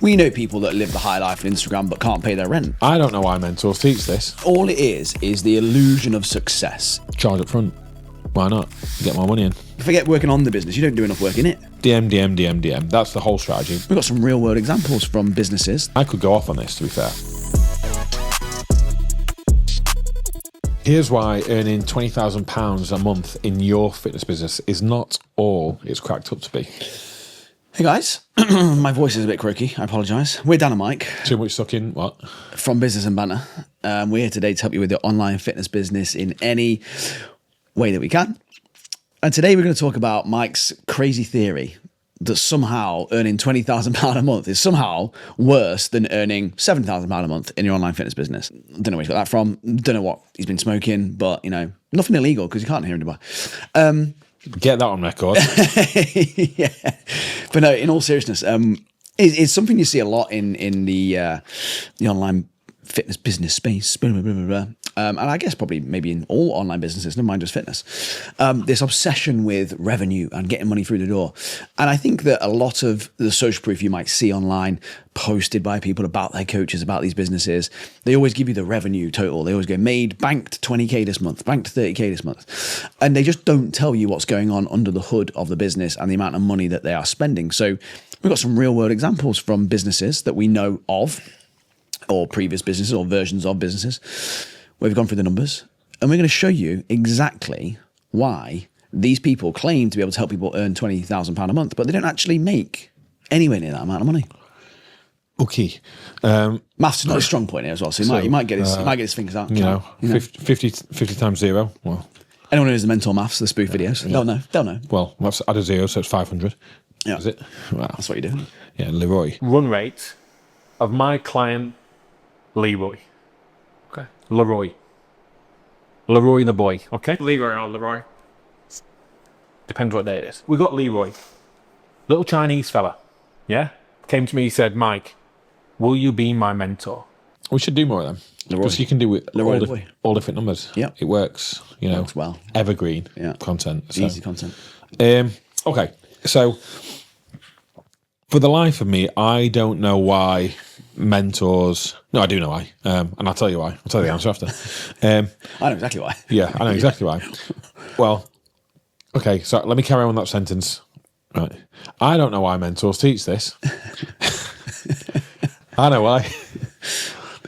We know people that live the high life on Instagram but can't pay their rent. I don't know why mentors teach this. All it is the illusion of success. Charge up front. Why not? Get more money in. Forget working on the business. You don't do enough work in it. DM. That's the whole strategy. We've got some real world examples from businesses. I could go off on this, to be fair. Here's why earning £20,000 a month in your fitness business is not all it's cracked up to be. Hey guys, my voice is a bit croaky. I apologise. We're Dan and Mike. Too much sucking, what? From Business and Banter. We're here today to help you with your online fitness business in any way that we can. And today we're going to talk about Mike's crazy theory that somehow earning £20,000 a month is somehow worse than earning £7,000 a month in your online fitness business. Don't know where he's got that from. Don't know what he's been smoking, but, you know, nothing illegal because you can't hear him in Dubai. Get that on record. Yeah. But no, in all seriousness, it's something you see a lot in the online fitness business space. And I guess probably maybe in all online businesses, never mind just fitness, this obsession with revenue and getting money through the door. And I think that a lot of the social proof you might see online posted by people about their coaches, about these businesses, they always give you the revenue total. They always go banked 20K this month, banked 30K this month. And they just don't tell you what's going on under the hood of the business and the amount of money that they are spending. So we've got some real world examples from businesses that we know of, or previous businesses or versions of businesses, where we've gone through the numbers, and we're going to show you exactly why these people claim to be able to help people earn £20,000 a month, but they don't actually make anywhere near that amount of money. Okay. Maths is not a strong point here as well, so he might get his fingers out. 50 times zero. Well, anyone who knows the mentor maths, the spoof videos, they'll know. Well, let's add a zero, so it's 500. Yeah. Is it? Wow. That's what you're doing. Yeah, Leroy. Run rate of my client, Leroy. Okay. Leroy the boy, okay? Leroy or Leroy. Depends what day it is. We got Leroy. Little Chinese fella. Yeah? Came to me, he said, Mike, will you be my mentor? We should do more of them. Because you can do it all different numbers. Yeah. It works, Works well. Evergreen content. So. Easy content. Okay. So for the life of me, I don't know why mentors. No, I do know why, and I'll tell you why. I'll tell you the answer after. I know exactly why. Yeah, I know exactly why. Well, okay, so let me carry on with that sentence. Right, I don't know why mentors teach this. I know why.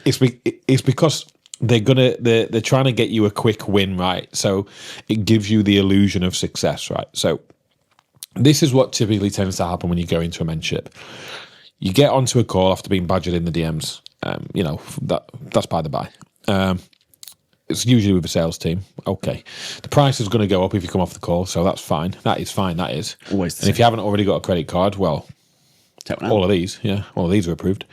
It's because they're trying to get you a quick win, right? So it gives you the illusion of success, right? So this is what typically tends to happen when you go into a mentorship. You get onto a call after being badgered in the DMs. That's by the by. It's usually with a sales team. Okay. The price is going to go up if you come off the call, so that's fine. That is fine, that is. Always the same. If you haven't already got a credit card, well, all of these are approved.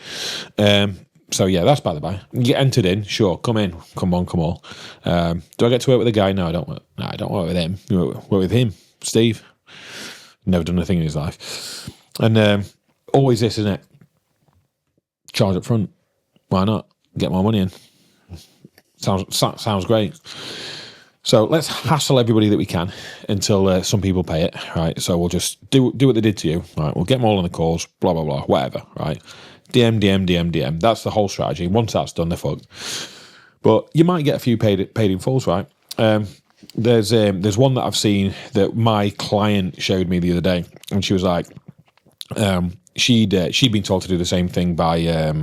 So yeah, that's by the by. You get entered in, sure, come in, come all. Do I get to work with a guy? No, I don't work. No, I don't work with him. You work with him, Steve. Never done a thing in his life. And always this, isn't it? Charge up front. Why not? Get more money in. Sounds great. So let's hassle everybody that we can until some people pay it, right? So we'll just do what they did to you, right? We'll get them all on the calls, blah, blah, blah, whatever, right? DM. That's the whole strategy. Once that's done, they're fucked. But you might get a few paid in fulls, right? There's one that I've seen that my client showed me the other day, and she was like, she'd been told to do the same thing by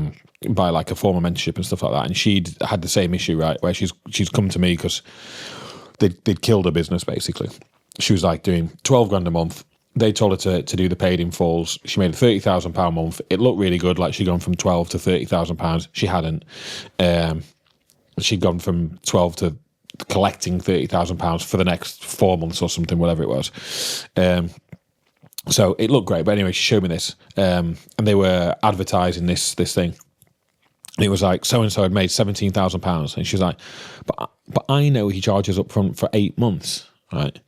like a former mentorship and stuff like that, and she'd had the same issue, right, where she's come to me because they'd killed her business basically. She was like doing 12 grand a month. They told her to do the paid in fulls. She made £30,000 a month. It looked really good, like she'd gone from 12 to £30,000. She hadn't. She'd gone from 12 to collecting £30,000 for the next 4 months or something, whatever it was. So it looked great. But anyway, she showed me this, and they were advertising this thing. And it was like, so-and-so had made £17,000. And she was like, but I know he charges up front for 8 months, right?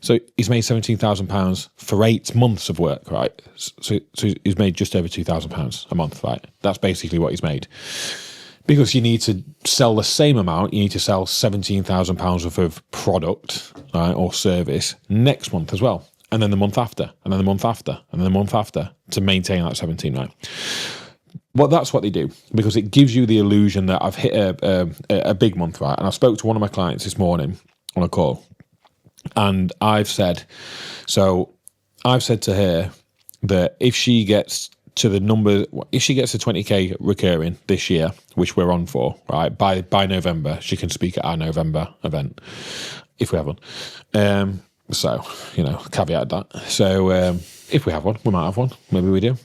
So he's made £17,000 for 8 months of work, right? So he's made just over £2,000 a month, right? That's basically what he's made. Because you need to sell the same amount, you need to sell £17,000 worth of product, right, or service next month as well. And then the month after, and then the month after, and then the month after to maintain that 17, right? Well, that's what they do, because it gives you the illusion that I've hit a big month, right? And I spoke to one of my clients this morning on a call, and I've said to her that if she gets to the number, if she gets to 20k recurring this year, which we're on for, right, by November, she can speak at our November event, if we have one. So, caveat that. So, if we have one, we might have one. Maybe we do.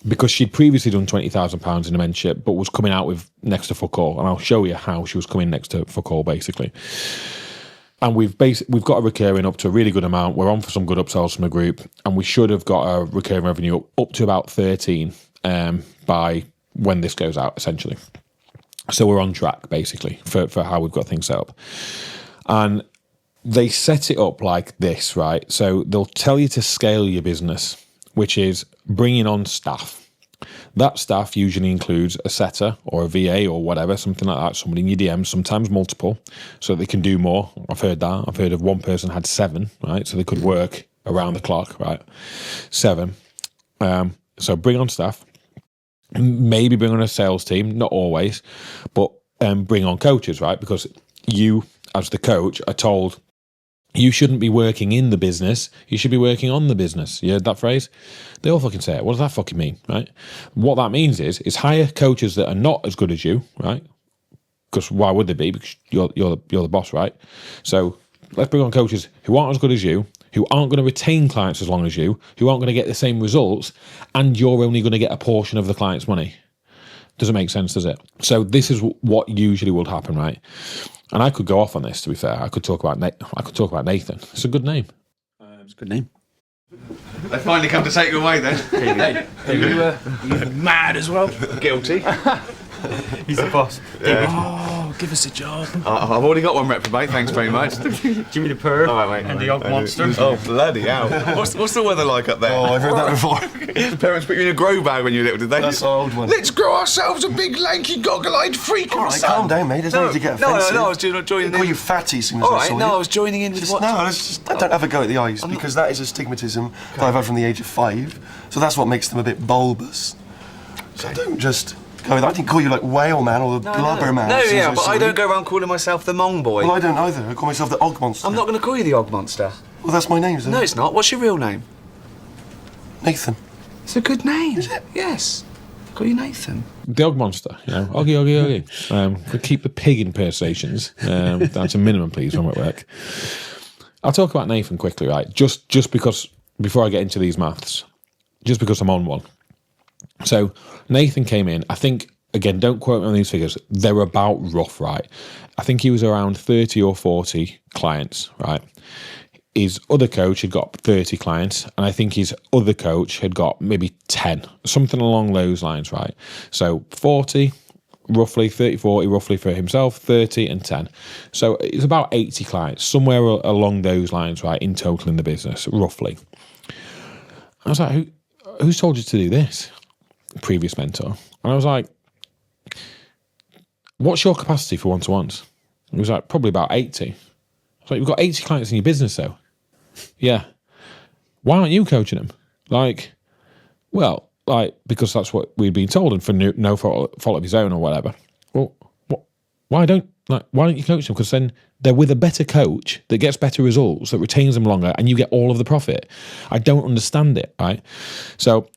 Because she'd previously done £20,000 in a mentorship, but was coming out with next to fuck all. And I'll show you how she was coming next to fuck all, basically. And we've got a recurring up to a really good amount. We're on for some good upsells from a group, and we should have got a recurring revenue up to about 13 by when this goes out, essentially. So we're on track, basically, for how we've got things set up. And they set it up like this, right? So they'll tell you to scale your business, which is bringing on staff. That staff usually includes a setter or a VA or whatever, something like that, somebody in your DMs, sometimes multiple, so they can do more. I've heard that. I've heard of one person had 7, right? So they could work around the clock, right? 7. So bring on staff, maybe bring on a sales team, not always, but bring on coaches, right? Because you, as the coach, are told you shouldn't be working in the business. You should be working on the business. You heard that phrase? They all fucking say it. What does that fucking mean, right? What that means is hire coaches that are not as good as you, right? Because why would they be? Because you're the boss, right? So let's bring on coaches who aren't as good as you, who aren't going to retain clients as long as you, who aren't going to get the same results, and you're only going to get a portion of the client's money. Doesn't make sense, does it? So this is what usually would happen, right? And I could go off on this, to be fair. I could talk about Nathan. It's a good name. It's a good name. They finally come to take you away then. Are you mad as well? Guilty. He's the boss. Oh, give us a job. I've already got one reprobate, thanks very much. Jimmy the Purr All right, mate. and the Odd Monster. Oh, bloody hell. What's the weather like up there? Oh, I've heard that before. The parents put you in a grow bag when you were little, did they? That's our old one. Let's grow ourselves a big, lanky, goggle-eyed freak. All right, calm down, mate. There's no need to get offensive. No, I was joining I call in. you fatty as soon as All I right, saw no, you. I was joining in with what? No, don't have a go at the eyes, because that is a stigmatism that I've had from the age of 5. So that's what makes them a bit bulbous. So don't just go with that. I didn't call you like Whale Man or the Blubber Man. No, as soon as yeah, but saw I you. don't go around calling myself the Mong Boy. Well, I don't either. I call myself the Og Monster. I'm not going to call you the Og Monster. Well, that's my name, isn't it? No, it's not. What's your real name? Nathan. It's a good name. Is it? Yes. I'll call you Nathan. The Og Monster, Oggy. Could keep the pig impersonations down to minimum, please, when we're at work. I'll talk about Nathan quickly, right? Just because, before I get into these maths, just because I'm on one. So Nathan came in, I think, again, don't quote me on these figures, they're about rough, right? I think he was around 30 or 40 clients, right? His other coach had got 30 clients, and I think his other coach had got maybe 10, something along those lines, right? So 40, roughly, 30, 40, roughly for himself, 30 and 10. So it's about 80 clients, somewhere along those lines, right, in total in the business, roughly. I was like, who's told you to do this? Previous mentor. And I was like, what's your capacity for one-to-ones? He was like, probably about 80. I was like, you've got 80 clients in your business, though. Yeah. Why aren't you coaching them? Because that's what we'd been told, and for no fault of his own or whatever. Well, why don't you coach them? Because then they're with a better coach that gets better results, that retains them longer, and you get all of the profit. I don't understand it, right? So,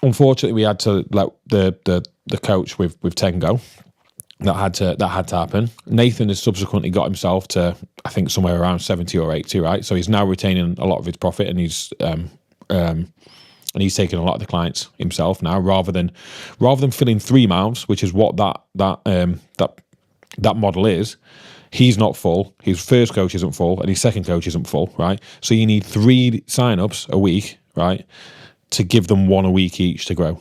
unfortunately, we had to let the coach with 10 go. That had to happen. Nathan has subsequently got himself to, I think, somewhere around 70 or 80, right? So he's now retaining a lot of his profit, and he's taking a lot of the clients himself now, rather than filling 3 mouths, which is what that model is. He's not full. His first coach isn't full, and his second coach isn't full, right? So you need 3 sign-ups a week, right, to give them 1 a week each to grow.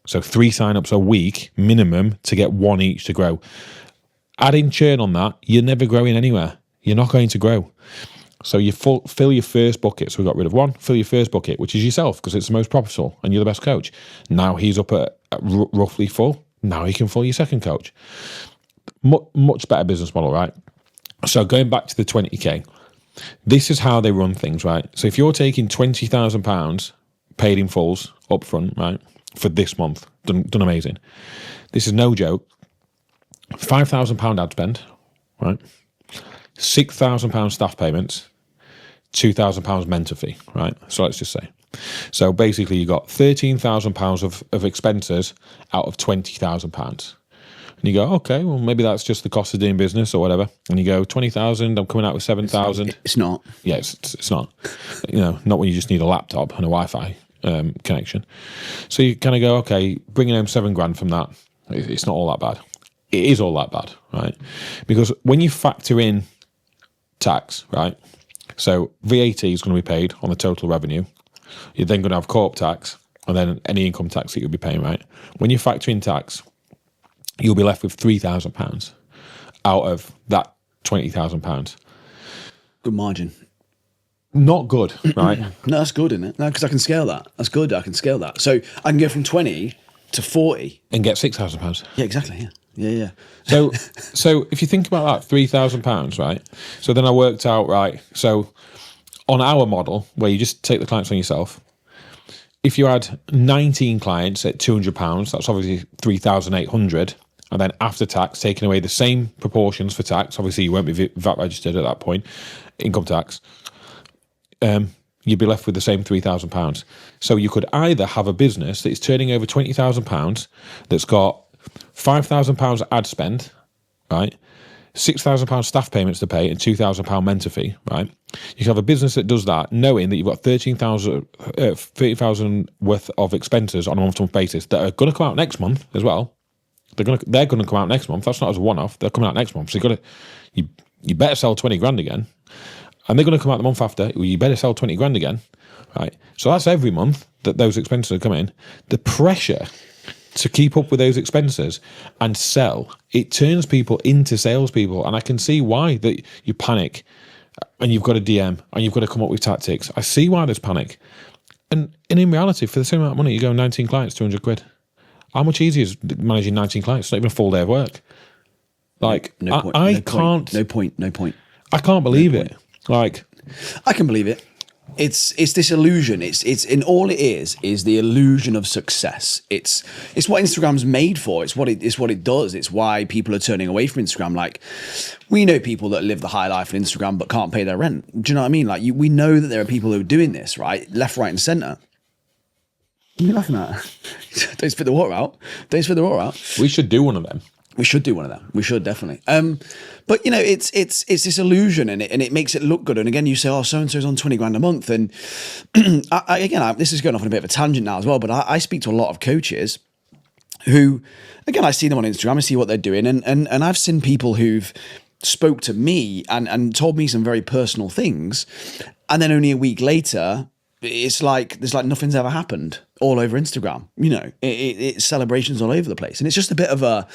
So 3 sign-ups a week minimum to get 1 each to grow. Adding churn on that, you're never growing anywhere. You're not going to grow. So you fill your first bucket. So we got rid of 1. Fill your first bucket, which is yourself, because it's the most profitable and you're the best coach. Now he's up at roughly full. Now he can fill your second coach. Much better business model, right? So going back to the 20k, this is how they run things, right? So if you're taking £20,000 paid in fulls up front, right, for this month. Done amazing. This is no joke. £5,000 ad spend, right? £6,000 staff payments, £2,000 mentor fee, right? So let's just say. So basically you got £13,000 of expenses out of £20,000. And you go, okay, well, maybe that's just the cost of doing business or whatever. And you go, 20,000, I'm coming out with 7,000. It's not. Yeah, it's not. Not when you just need a laptop and a Wi-Fi connection. So you kind of go, okay, bringing home £7,000 from that, it's not all that bad. It is all that bad, right? Because when you factor in tax, right? So VAT is going to be paid on the total revenue. You're then going to have corp tax and then any income tax that you'll be paying, right? When you factor in tax, you'll be left with £3,000 out of that £20,000. Good margin. Not good, right? No, that's good, isn't it? No, because I can scale that. That's good. I can scale that. So I can go from 20 to 40 and get £6,000. Yeah, exactly. Yeah. So if you think about that, £3,000, right? So then I worked out, right? So on our model, where you just take the clients on yourself, if you had 19 clients at £200, that's obviously 3,800. And then after tax, taking away the same proportions for tax, obviously you won't be VAT registered at that point, income tax, you'd be left with the same £3,000. So you could either have a business that is turning over £20,000 that's got £5,000 ad spend, right? £6,000 staff payments to pay and £2,000 mentor fee, right? You can have a business that does that, knowing that you've got 30,000 worth of expenses on a month-to-month basis that are going to come out next month as well. They're going to come out next month. That's not as a one-off. They're coming out next month. So you better sell 20 grand again, and they're going to come out the month after. Well, you better sell 20 grand again, right? So that's every month that those expenses are coming. The pressure to keep up with those expenses and sell, it turns people into salespeople, and I can see why that you panic, and you've got a DM, and you've got to come up with tactics. I see why there's panic, and in reality, for the same amount of money, you go 19 clients, £200. How much easier is managing 19 clients? It's not even a full day of work. Like, No point. I can't. No point. I can't believe it. Like, I can believe it. It's this illusion. It's in all it is the illusion of success. It's what Instagram's made for. It's what it does. It's why people are turning away from Instagram. Like, we know people that live the high life on Instagram but can't pay their rent. Do you know what I mean? Like, we know that there are people who are doing this, right? Left, right, and centre. What are you laughing at? Don't spit the water out. we should do one of them. We should do one of them. We should definitely. But it's this illusion, and it makes it look good. And again, you say, oh, so and so's on 20 grand a month, and this is going off on a bit of a tangent now as well. But I speak to a lot of coaches who, again, I see them on Instagram. I see what they're doing, and I've seen people who've spoke to me and told me some very personal things, and then only a week later, it's like there's like nothing's ever happened all over Instagram. It's celebrations all over the place, and it's just a bit of a.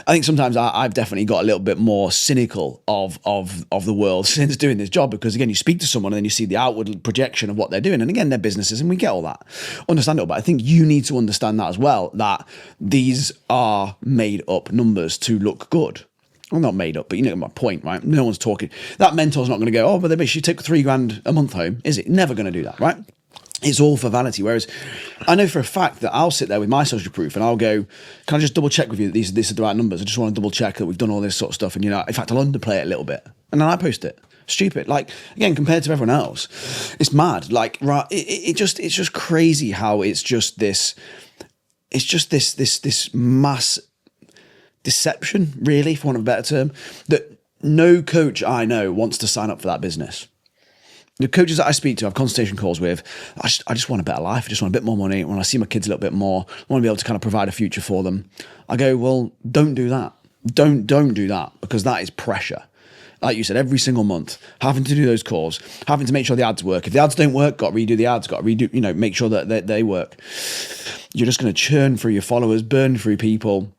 I think sometimes I've definitely got a little bit more cynical of the world since doing this job, because again, you speak to someone and then you see the outward projection of what they're doing, and again, they're businesses, and we get all that, understandable. But I think you need to understand that as well, that these are made up numbers to look good. Well, not made up, but you know my point, right? No one's talking. That mentor's not going to go, oh, but they should take £3 grand a month home, is it? Never going to do that, right? It's all for vanity. Whereas I know for a fact that I'll sit there with my social proof and I'll go, can I just double check with you that these are the right numbers? I just want to double check that we've done all this sort of stuff. And, in fact, I'll underplay it a little bit. And then I post it. Stupid. Like, again, compared to everyone else, it's mad. Like, right, it's just crazy how it's just this mass deception, really, for want of a better term, that no coach I know wants to sign up for that business. The coaches that I speak to, I have consultation calls with, I just want a better life. I just want a bit more money. When I see my kids a little bit more, I want to be able to kind of provide a future for them. I go, well, don't do that. Don't do that, because that is pressure. Like you said, every single month, having to do those calls, having to make sure the ads work. If the ads don't work, got to redo the ads, got to redo, make sure that they work. You're just going to churn through your followers, burn through people.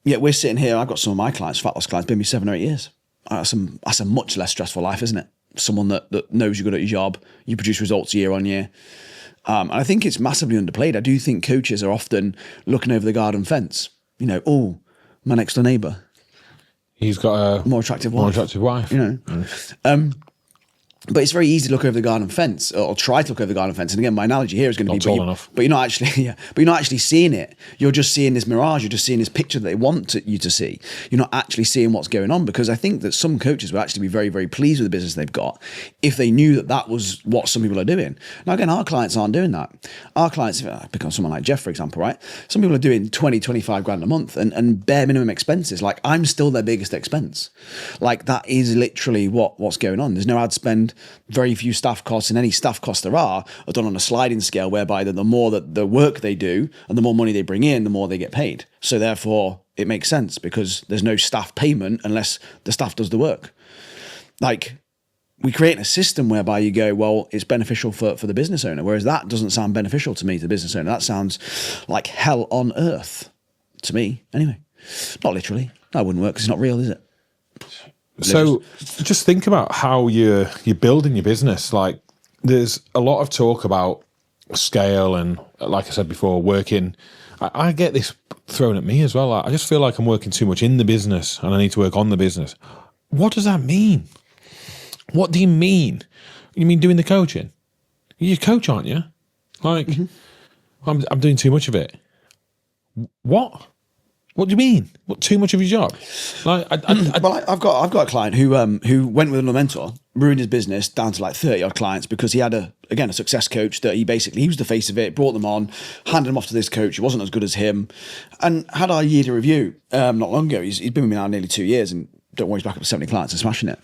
Yet we're sitting here, I've got some of my clients, fat loss clients, been with me 7 or 8 years. That's a much less stressful life, isn't it? Someone that knows you're good at your job, you produce results year on year. And I think it's massively underplayed. I do think coaches are often looking over the garden fence. Oh, my next door neighbour. He's got a more attractive wife. Mm. But it's very easy to look over the garden fence, or try to look over the garden fence. And again, my analogy here is going to be tall enough. but you're not actually, but you're not actually seeing it. You're just seeing this mirage. You're just seeing this picture that they want you to see. You're not actually seeing what's going on, because I think that some coaches would actually be very, very pleased with the business they've got if they knew that that was what some people are doing. Now, again, our clients aren't doing that. Our clients, if I pick on someone like Jeff, for example, right? Some people are doing 20, 25 grand a month and bare minimum expenses. Like, I'm still their biggest expense. Like, that is literally what's going on. There's no ad spend, very few staff costs, and any staff costs there are done on a sliding scale, whereby the more that the work they do and the more money they bring in, the more they get paid. So therefore it makes sense, because there's no staff payment unless the staff does the work. Like, we create a system whereby you go, well, it's beneficial for the business owner, whereas that doesn't sound beneficial to me, to the business owner. That sounds like hell on earth to me anyway. Not literally. That wouldn't work because it's not real, is it? So just think about how you're building your business. Like, there's a lot of talk about scale and, like I said before, working. I get this thrown at me as well. I just feel like I'm working too much in the business and I need to work on the business. What does that mean? What do you mean? You mean doing the coaching? You're a coach, aren't you? Like, I'm doing too much of it. What? What do you mean? What, too much of your job? Like, well, I've got a client who went with another mentor, ruined his business down to like 30 odd clients, because he had a success coach that he was the face of it, brought them on, handed them off to this coach who wasn't as good as him, and had our yearly review not long ago. He's been with me now nearly 2 years, and don't worry, he's back up to 70 clients and smashing it.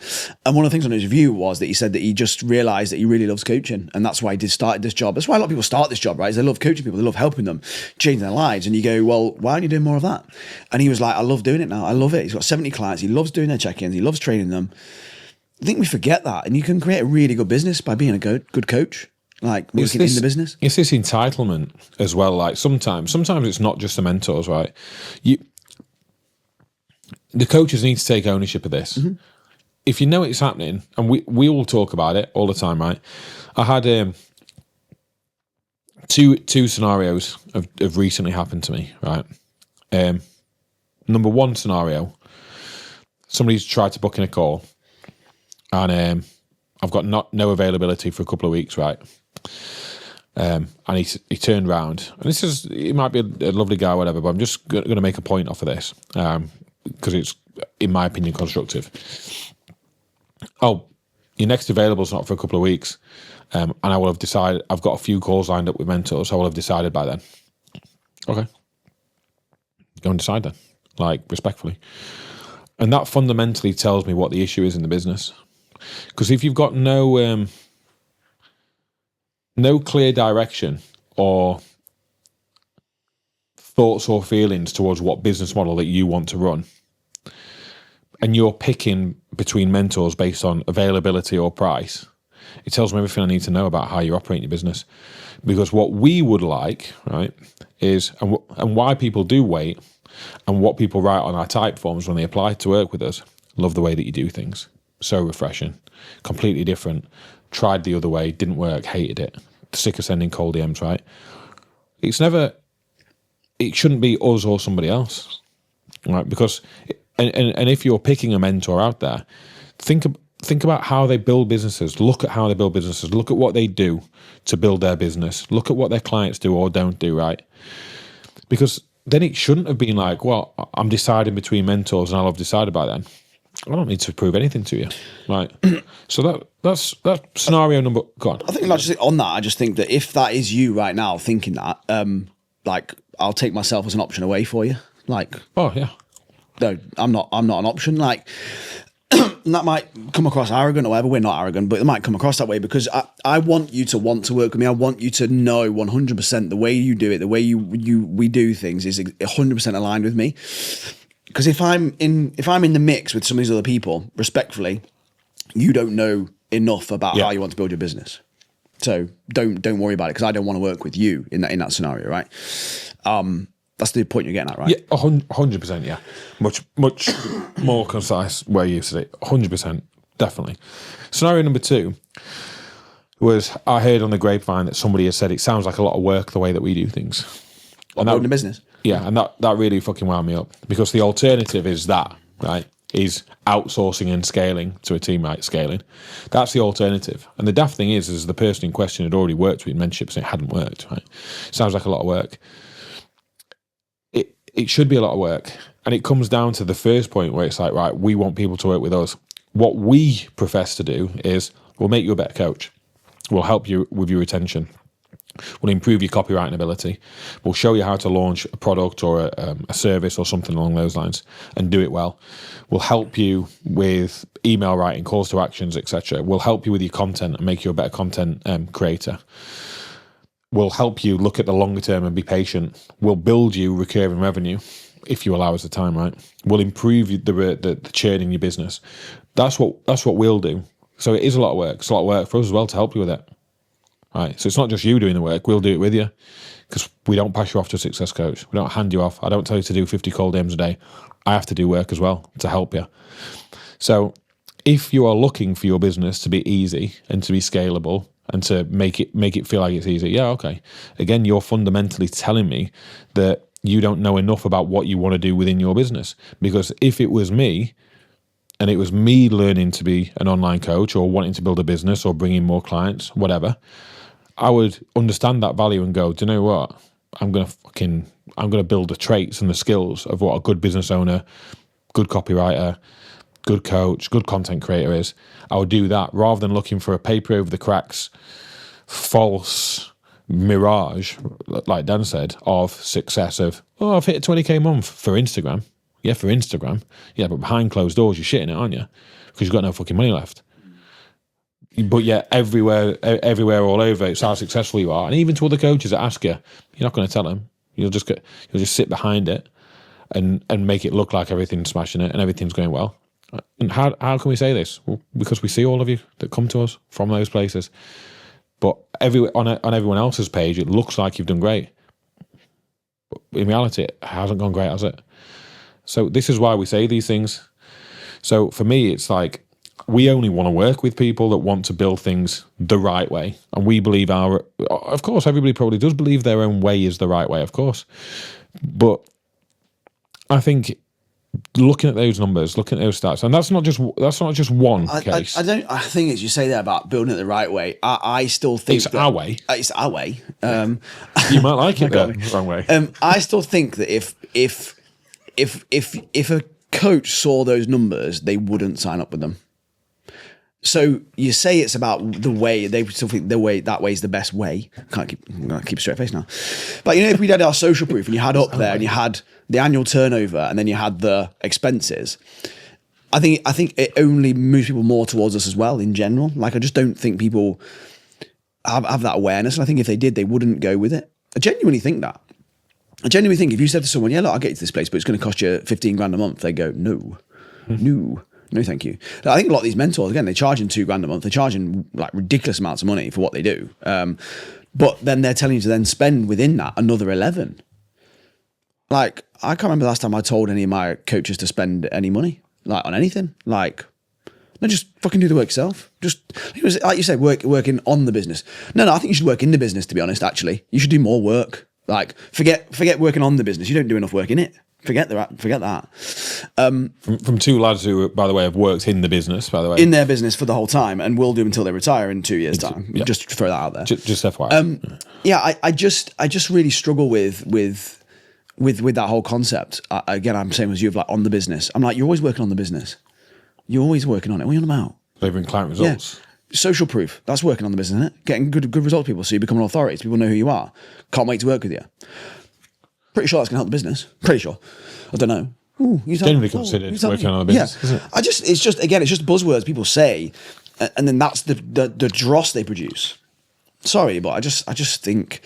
And one of the things on his review was that he said that he just realised that he really loves coaching, and that's why he started this job. That's why a lot of people start this job, right? Is they love coaching people, they love helping them, changing their lives. And you go, well, why aren't you doing more of that? And he was like, I love doing it now. I love it. He's got 70 clients. He loves doing their check-ins. He loves training them. I think we forget that, and you can create a really good business by being a good coach. Like, working in the business. It's this entitlement as well. Like, sometimes it's not just the mentors, right? The coaches need to take ownership of this. Mm-hmm. If you know it's happening, and we all talk about it all the time, right? I had two scenarios have recently happened to me, right? Number one scenario, somebody's tried to book in a call, and I've got no availability for a couple of weeks, right? And he turned round, and he might be a lovely guy, whatever, but I'm just going to make a point off of this, because it's, in my opinion, constructive. Oh, your next available is not for a couple of weeks, and I will have decided, I've got a few calls lined up with mentors, so I will have decided by then. Okay. Go and decide then, like, respectfully. And that fundamentally tells me what the issue is in the business. Because if you've got no clear direction or thoughts or feelings towards what business model that you want to run, and you're picking between mentors based on availability or price, it tells me everything I need to know about how you're operating your business. Because what we would like, right, is, and why people do wait, and what people write on our type forms when they apply to work with us, love the way that you do things. So refreshing, completely different. Tried the other way, didn't work, hated it. Sick of sending cold DMs, right? It shouldn't be us or somebody else, right? Because, and if you're picking a mentor out there, think about how they build businesses. Look at how they build businesses. Look at what they do to build their business. Look at what their clients do or don't do, right? Because then it shouldn't have been like, well, I'm deciding between mentors and I'll have decided by then. I don't need to prove anything to you, right? So that's scenario number. Go on. I think, like, just on that, I just think that if that is you right now thinking that, like, I'll take myself as an option away for you. Like, oh yeah, no, I'm not an option. Like, and that might come across arrogant or whatever. We're not arrogant, but it might come across that way, because I want you to want to work with me. I want you to know 100% the way you do it, the way we do things is 100% aligned with me. Because if I'm in the mix with some of these other people, respectfully, you don't know enough about how you want to build your business. So don't worry about it, because I don't want to work with you in that scenario, right? That's the point you're getting at, right? Yeah, 100%. Yeah, much more concise way you said it. 100%, definitely. Scenario number two was, I heard on the grapevine that somebody has said it sounds like a lot of work the way that we do things. Building a business. Yeah, and that really fucking wound me up, because the alternative is that, right, is outsourcing and scaling to a team, right? Scaling. That's the alternative. And the daft thing is the person in question had already worked with mentorships and it hadn't worked, right? Sounds like a lot of work. It should be a lot of work. And it comes down to the first point where it's like, right, we want people to work with us. What we profess to do is we'll make you a better coach. We'll help you with your retention. We'll improve your copywriting ability. We'll show you how to launch a product or a service or something along those lines and do it well. We'll help you with email writing, calls to actions, etc. We'll help you with your content and make you a better content creator. We'll help you look at the longer term and be patient. We'll build you recurring revenue if you allow us the time, right? We'll improve the churn in your business. That's what we'll do. So it is a lot of work. It's a lot of work for us as well to help you with it. Right, so it's not just you doing the work, we'll do it with you, because we don't pass you off to a success coach. We don't hand you off. I don't tell you to do 50 cold DMs a day. I have to do work as well to help you. So if you are looking for your business to be easy and to be scalable and to make it feel like it's easy, yeah, okay. Again, you're fundamentally telling me that you don't know enough about what you want to do within your business. Because if it was me, and it was me learning to be an online coach or wanting to build a business or bring in more clients, whatever, I would understand that value and go, do you know what? I'm gonna build the traits and the skills of what a good business owner, good copywriter, good coach, good content creator is. I would do that rather than looking for a paper over the cracks, false mirage, like Dan said, of success of, oh, I've hit a 20K a month for Instagram. Yeah, for Instagram. Yeah, but behind closed doors, you're shitting it, aren't you? Because you've got no fucking money left. But yeah, everywhere, all over, it's how successful you are. And even to other coaches that ask you, you're not going to tell them. You'll just sit behind it and make it look like everything's smashing it and everything's going well. And how can we say this? Well, because we see all of you that come to us from those places. But on everyone else's page, it looks like you've done great. But in reality, it hasn't gone great, has it? So this is why we say these things. So for me, it's like, we only want to work with people that want to build things the right way. And we believe of course, everybody probably does believe their own way is the right way, of course. But I think looking at those numbers, looking at those stats, and that's not just one case. I think as you say there about building it the right way, I still think our way. It's our way. You might like it the wrong way. I still think that if a coach saw those numbers, they wouldn't sign up with them. So you say it's about the way, they still think that way is the best way. I'm gonna keep a straight face now. But if we did our social proof and you had up there and you had the annual turnover and then you had the expenses, I think it only moves people more towards us as well in general. Like, I just don't think people have that awareness. And I think if they did, they wouldn't go with it. I genuinely think that. I genuinely think if you said to someone, yeah, look, I'll get you to this place, but it's going to cost you 15 grand a month, they go, no, thank you. I think a lot of these mentors, again, they're charging $2 grand a month. They're charging like ridiculous amounts of money for what they do. But then they're telling you to then spend within that another 11. Like, I can't remember the last time I told any of my coaches to spend any money, like on anything. Like, no, just fucking do the work yourself. Just, like you said, working on the business. No, I think you should work in the business, to be honest, actually. You should do more work. Like, forget working on the business. You don't do enough work in it. Forget that. From two lads who, by the way, have worked in the business, by the way. In their business for the whole time and will do until they retire in 2 years' time. Yeah. Just throw that out there. Just FYI. I just really struggle with that whole concept. Again, I'm same as you, of like on the business. I'm like, you're always working on the business. You're always working on it. What are you on about? Delivering client results. Yeah. Social proof. That's working on the business, isn't it? Getting good results, people, so you become an authority. So people know who you are. Can't wait to work with you. Pretty sure that's going to help the business. Pretty sure. I don't know. Ooh, generally considered working on a business, isn't it? It's just buzzwords people say, and then that's the dross they produce. Sorry, but I just think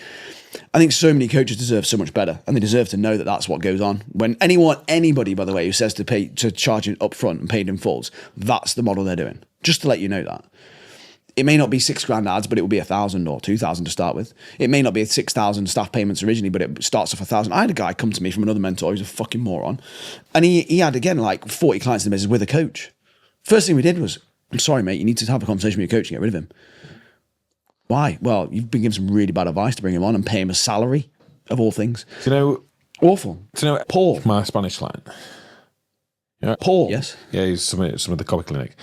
so many coaches deserve so much better, and they deserve to know that that's what goes on. When anybody, by the way, who says to charge it up front and paid in fulls, that's the model they're doing. Just to let you know that. It may not be 6 grand ads, but it will be 1,000 or 2,000 to start with. It may not be 6,000 staff payments originally, but it starts off 1,000. I had a guy come to me from another mentor who's a fucking moron. And he had, again, like 40 clients in the business with a coach. First thing we did was, I'm sorry, mate, you need to have a conversation with your coach and get rid of him. Why? Well, you've been given some really bad advice to bring him on and pay him a salary, of all things. Do you know? Awful. Do you know? Poor. My Spanish client. Yeah. Paul. Yes. Yeah, he's some of the copy clinic.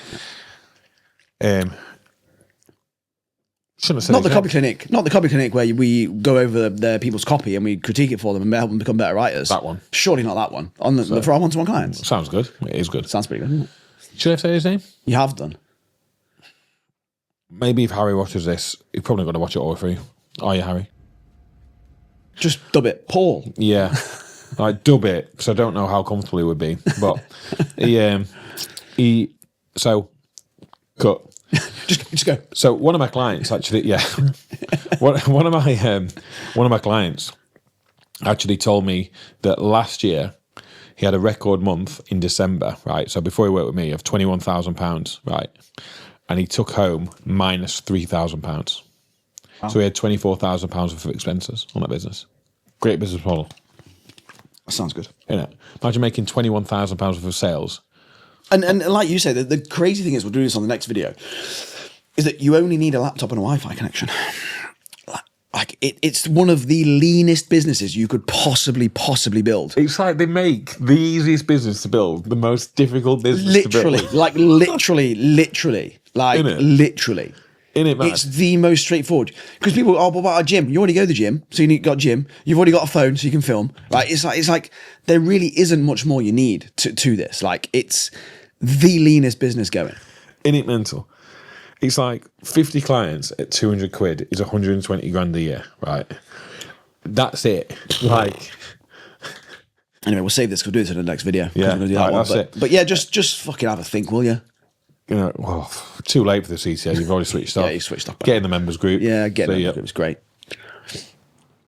Shouldn't have said Not his the copy name. clinic. Not the copy clinic where we go over their people's copy and we critique it for them and help them become better writers. That one. Surely not that one. For our one-to-one clients. Sounds good. It is good. Sounds pretty good, doesn't it? Should I say his name? You have done. Maybe if Harry watches this, he's probably going to watch it all through. Are you, Harry? Just dub it. Paul. Yeah. Like, dub it, because I don't know how comfortable he would be. But so, cut. Just go. So one of my clients actually, yeah, one of my clients actually told me that last year he had a record month in December, right? So before he worked with me, of £21,000, right? And he took home minus £3,000. Wow. So he had £24,000 worth of expenses on that business. Great business model. That sounds good. Isn't it? Imagine making £21,000 worth of sales. And like you say, the crazy thing is, we'll do this on the next video, is that you only need a laptop and a Wi-Fi connection. Like it's one of the leanest businesses you could possibly build. It's like they make the easiest business to build the most difficult business to build. Literally. In it, man. It's the most straightforward. Because people, what about a gym? You already go to the gym, so you got a gym. You've already got a phone, so you can film. Right? It's like there really isn't much more you need to this. Like, it's the leanest business going. In it, mental. It's like 50 clients at 200 quid is 120 grand a year, right? That's it. Like, anyway, we'll save this. We'll do this in the next video. Yeah, we're gonna do that one. that's it. But yeah, just fucking have a think, will you? You know, well, too late for the CTA. You've already switched off. Yeah, you switched off. Get in the members group. Yeah, See ya. it was great.